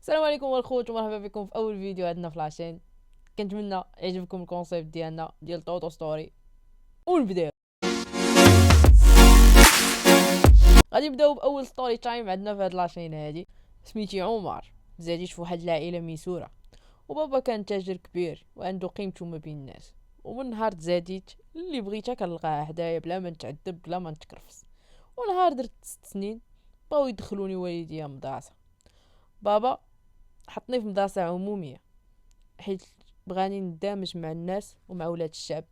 السلام عليكم الخوت ومرحبا بكم في اول فيديو عندنا في لاشين. كنتمنى يعجبكم الكونسيبت ديالنا ديال طوطو ستوري ونبداو. غادي نبداو باول ستوري تايم عندنا في هاد لاشين هادي. سميتي عمر، زاديت في واحد العائله ميسوره، وبابا كان تاجر كبير وعنده قيمته ما بين الناس. ومن نهار تزاديت اللي بغيتها كنلقاها حدايا بلا ما نتعذب بلا ما نتكرفس. ونهار درت 6 سنين بغاو يدخلوني والديا مدرسه. بابا حطني في مدرسه عموميه حيت بغاني ندمج مع الناس ومع ولاد الشعب،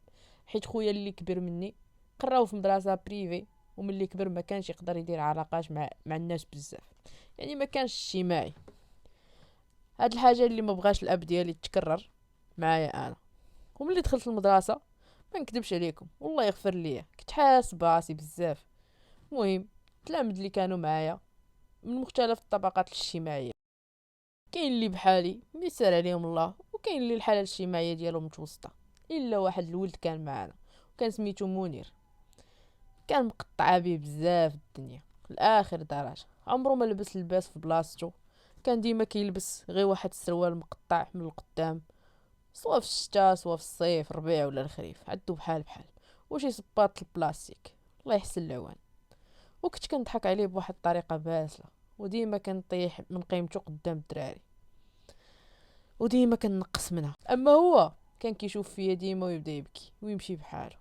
حيت خويا اللي كبر مني قراو في مدرسه بريفي، وملي كبر ما كانش يقدر يدير علاقات مع الناس بزاف، يعني ما كانش اجتماعي. هاد الحاجه اللي ما بغاش الاب ديالي تكرر معايا انا. وملي دخلت المدرسه ما نكذبش عليكم والله يغفر ليا كنت حاس براسي بزاف. المهم التلاميذ اللي كانوا معايا من مختلف الطبقات الاجتماعيه، كاين اللي بحالي ميسر عليهم الله، وكاين اللي الحاله الاجتماعيه ديالهم متوسطه. الا واحد الولد كان معنا وكان سميتو منير، كان مقطع بيه بزاف الدنيا لاخر درجه. عمره ما لبس لباس في بلاصتو، كان ديما كيلبس غير واحد السروال مقطع من القدام، سواء في الشتاء سواء في الصيف الربيع ولا الخريف، عدو بحال وشي صباط البلاستيك الله يحسن العوان. وكنت كنضحك عليه بواحد الطريقه باسله، وديما كنطيح من قيمته قدام الدراري، وديما كنقص منها. اما هو كان كيشوف فيا ديما ويبدا يبكي ويمشي بحاله،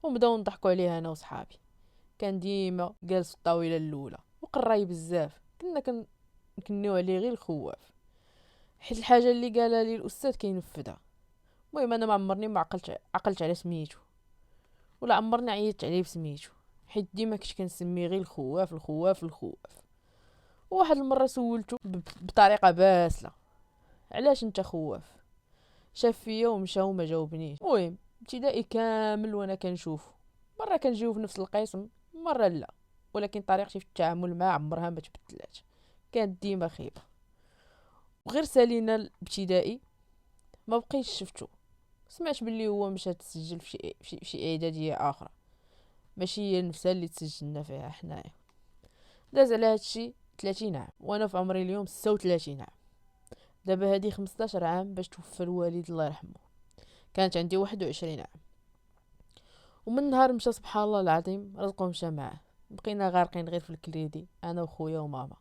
ومبداو نضحكوا عليه انا وصحابي. كان ديما جالس في الطاوله الاولى وقراي بزاف، كنا نكنيو عليه غير الخواف، حيت الحاجه اللي قالها لي الاستاذ كينفذها. المهم انا ما عمرني ما عقلت على سميتو، ولا عمرني عيطت عليه بسميتو، حيت ديما كنت كنسميه غير الخواف. وواحد المره سولته بطريقه باسله: علاش انت خواف؟ شاف فيا ومشى وما جاوبنيش. المهم ابتدائي كامل وانا كنشوفه، مره كنجيو في نفس القسم مره لا، ولكن طريقتي في التعامل معاه عمرها ما تبدلات، كانت ديما خيبه. وغير سالينا الابتدائي ما بقيتش شفتو. سمعت باللي هو مشى تسجل في شي اعداديه اخرى، ماشي هي نفسها اللي تسجلنا فيها حنايا. داز على هادشي 30 عام وانا في عمري اليوم 36 عام. دابا هادي 15 عام باش توفى الوالد الله يرحمه، كانت عندي 21 عام. ومن نهار مشى سبحان الله العظيم رزقه مشى معاه، بقينا غارقين غير في الكريدي انا وخويا وماما،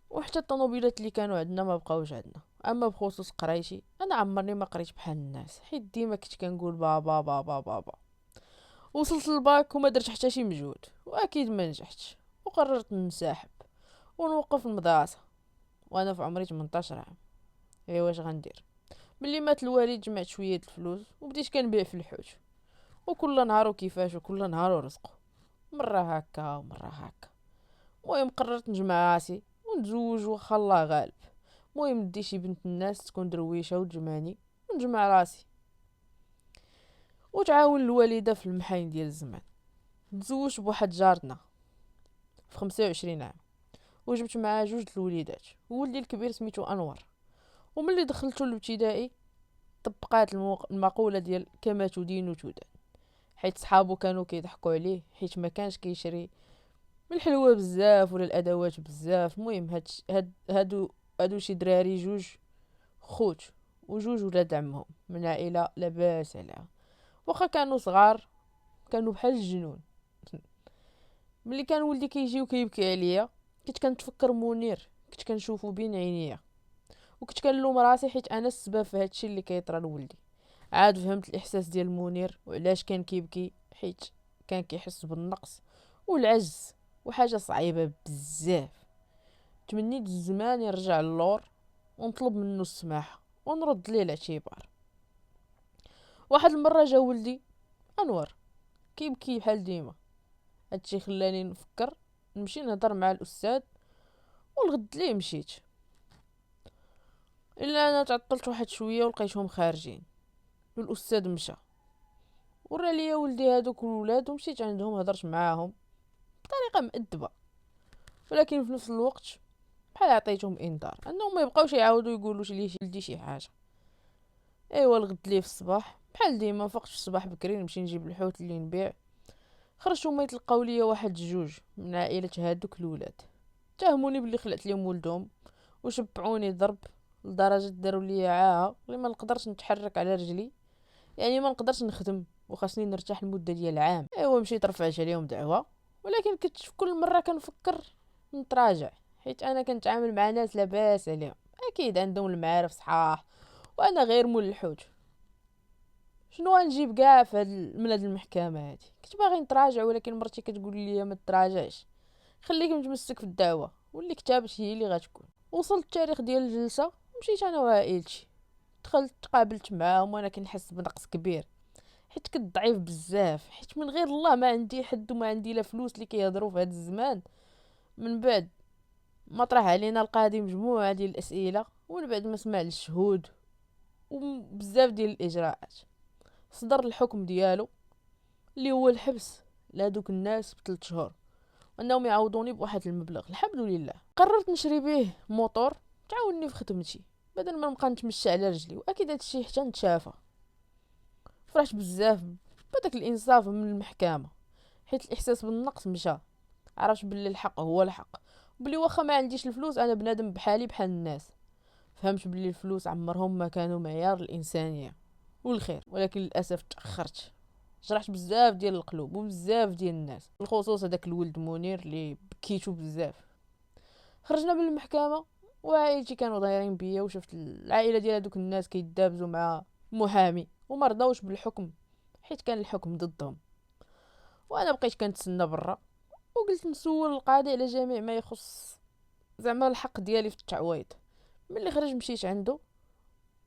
وحتى الطوموبيلات اللي كانوا عندنا ما بقاوش عندنا. اما بخصوص قرايتي انا عمرني ما قريت بحال الناس، حيت ديما كنت كنقول بابا بابا بابا. وصلت للباك وما درت حتى شي مجهود، واكيد ما نجحتش، وقررت ننسحب ونوقف المدرسه وانا في عمري 18 عام. ايوا واش غندير؟ ملي مات الوالد جمعت شويه الفلوس وبديت كنبيع في الحوت، وكل نهار وكيفاش وكل نهار ورزقه، مرة هكا ومرة هكا. المهم قررت نجمع راسي ونتزوج وخا الله غالب. المهم ندي شي بنت الناس تكون درويشة وتجمعني ونجمع راسي، وتعاون الوالدة في المحاين ديال الزمان. تزوجت بواحد جارتنا في 25 عام، وجبت معاه 2 الوليدات، وولدي الكبير سميتو انور. وملي دخلتو الابتدائي طبقات المقولة ديال كما تدين تدان، حيت صحابو كانوا كيضحكوا عليه حيت ما كانش كيشري من الحلوى بزاف ولا الادوات بزاف. المهم هادو شي دراري 2 خوت ولاد عمهم من عائله لاباس عليها، واخا كانوا صغار كانوا بحال الجنون. ملي كان ولدي كيجي وكيبكي عليا كنت كنتفكر منير، كنت كنشوفو بين عينيا، وكنت كنلوم راسي حيت انا السبب في هادشي اللي كيطرى لولدي. عاد فهمت الاحساس ديال منير وعلاش كان كيبكي، حيت كان كيحس بالنقص والعجز، وحاجه صعيبه بزاف. تمنيت الزمان يرجع للور ونطلب منه السماحه ونرد ليه الاعتبار. واحد المره جا ولدي انور كيبكي بحال ديما، هادشي خلاني نفكر نمشي نهضر مع الاستاذ، والغد ليه مشيت. الا انا تعطلت واحد شويه ولقيتهم خارجين، والاستاذ مشى ورا ليا ولدي هادوك الولاد، ومشيت عندهم هضرت معاهم بطريقه مؤدبه، ولكن في نفس الوقت بحال عطيتهم انذار انهم ما يبقاوش يعاودوا يقولوا لي ولدي شي حاجه. ايوا الغد ليه في الصباح بحال ديما فقت في الصباح بكري نمشي نجيب الحوت اللي نبيع. خرجوا ما يتلقاو ليا واحد 2 من عائله هادوك الولاد، تهموني باللي خلعت لهم ولدهم وشبعوني ضرب لدرجه داروا لي عاهه اللي ما نقدرش نتحرك على رجلي، يعني ما نقدرش نخدم وخاصني نرتاح لمده ديال عام. ايوا مشيت رفعت عليهم دعوه، ولكن كنت في كل مره كنفكر نتراجع، حيت انا كنتعامل مع ناس لاباس عليهم، اكيد عندهم المعارف صحاح، وانا غير ملحوج. شنو غنجيب كاع من هاد المحكمه هادي؟ كنت باغي نتراجع، ولكن مرتي كتقول لي ما تراجعش، خليك متمسك في الدعوه واللي كتبت هي اللي غتكون. وصلت التاريخ ديال الجلسه، مشيت انا وعائلتي، دخلت تقابلت معاهم وانا كنحس بنقص كبير، حيت كنت ضعيف بزاف، حيت من غير الله ما عندي حد وما عندي لا فلوس اللي كيهضروا في هذا الزمان. من بعد ما طرح علينا القاضي مجموعه ديال الاسئله، ومن بعد ما سمع الشهود وبزاف ديال الاجراءات، صدر الحكم ديالو اللي هو الحبس لهادوك الناس ب3 شهور، وانهم يعوضوني بواحد المبلغ. الحمد لله قررت نشري به موطور تعاونني في خدمتي بدل ما نبقى نتمشى على رجلي، واكيد هادشي حتى نتشافى. فرحت بزاف بداك الانصاف من المحكمه، حيت الاحساس بالنقص مشى، عرفت بلي الحق هو الحق، بلي واخا ما عنديش الفلوس انا بنادم بحالي بحال الناس. فهمت بلي الفلوس عمرهم ما كانوا معيار الانسانيه والخير، ولكن للاسف تاخرت. جرحت بزاف ديال القلوب وبزاف ديال الناس، بالخصوص هذاك الولد منير اللي بكيتو بزاف. خرجنا من المحكمه وعائلتي كانوا ضايرين بيا، وشفت العائله ديال هذوك الناس كيدابزوا مع محامي وما رضاوش بالحكم حيت كان الحكم ضدهم. وانا بقيت كنتسنى برا، وقلت نسول القاضي على جميع ما يخص زعما الحق ديالي في التعويض. ملي خرج مشيت عنده،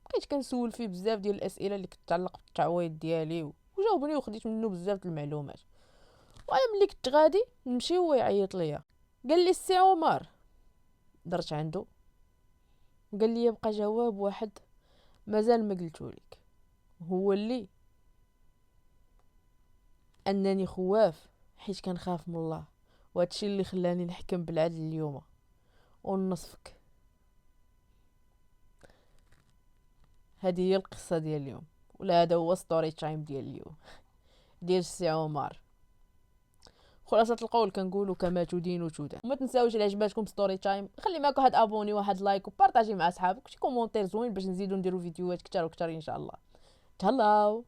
بقيت كنسول فيه بزاف ديال الاسئله اللي كتعلق بالتعويض ديالي، وجاوبني وخديت منه بزاف د المعلومات. وانا ملي كنت غادي نمشي هو يعيط ليا، قال لي السي عمر. درت عنده، قال لي يبقى جواب واحد مازال ما قلتولك، هو اللي انني خواف، حيت كنخاف من الله، وهادشي اللي خلاني نحكم بالعدل اليوم ونصفك. هذه هي القصه ديال اليوم، ولا هذا هو ستوري تايم ديال اليوم ديال السي عمر. خلاصه القول كنقولوا كما تدين تدان. وما تنساوش الا عجباتكم ستوري تايم خلي معك واحد ابوني، واحد لايك، وبارطاجي مع اصحابك، شي كومونتير زوين باش نزيدو نديرو فيديوهات كتر وكتر ان شاء الله. تهلاو.